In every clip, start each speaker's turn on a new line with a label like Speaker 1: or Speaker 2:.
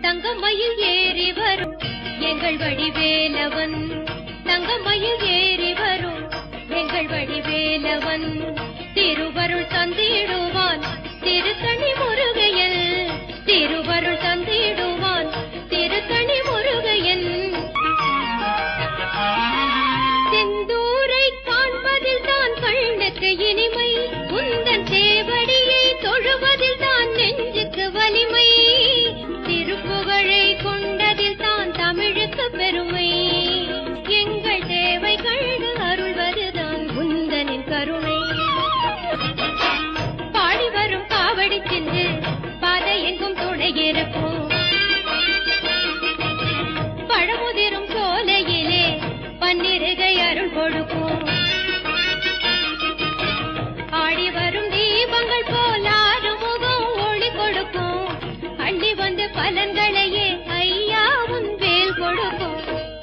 Speaker 1: தங்கமயில் ஏறி வரும் எங்கள் வடிவேலவன், தங்கமயில் ஏறி வரும் எங்கள் வடிவேலவன், திருவருள் தந்திடுவான் திருத்தணி முருகையன், திருவருள் தந்திடுவான் திருத்தணி முருகையன். செந்தூரை காண்பதில் தான் கண்ணுக்கு இனிமை, உந்தன் சேவடியை தொழுவதில் தான் நெஞ்சுக்கு வலிமை, திருப்புகழை கொண்டதில் தான் தமிழுக்கு பெருமை, எங்கள் தேவை கண்டு அருள்வதுதான் உந்தனின் கருணை. பாடி வரும் காவடி சென்று பாதை எங்கும் துணை இருப்போம், பழமுதிரும் சோலையிலே பன்னிருகை அருள் கொடுப்போம், ஆடி வரும் தீபங்கள் போல் ஆறுமுகம் ஒளி கொடுப்போம், அள்ளி வந்த பலன்களையே ஐயா உன் வேல் கொடுப்போம்.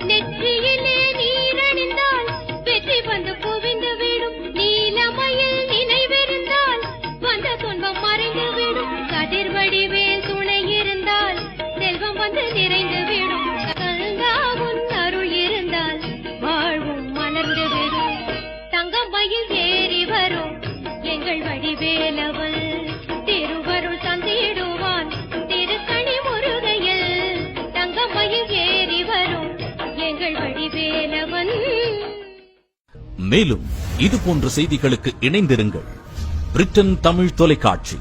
Speaker 1: நெற்றியிலே நீரணிந்தால் வெற்றி வந்து குவிந்து விடும், நீலமயில் நினைவிருந்தால் வந்த துன்பம் மறைந்து விடும், கதிர்வடிவேல் துணை இருந்தால் செல்வம் வந்து நிறைந்து விடும், கந்தா உன் அருள் இருந்தால் வாழ்வும் மலர்ந்து விடும். தங்கமயில் ஏறி வரும் எங்கள் வடிவேலவன், திருவருள் தந்திடுவான் திருத்தணி முருகையன், தங்கமயில் ஏறி வரும் எங்கள் வடிவேலவன்.
Speaker 2: மேலும் இது போன்ற செய்திகளுக்கு இணைந்திருங்கள் பிரிட்டன் தமிழ் தொலைக்காட்சி.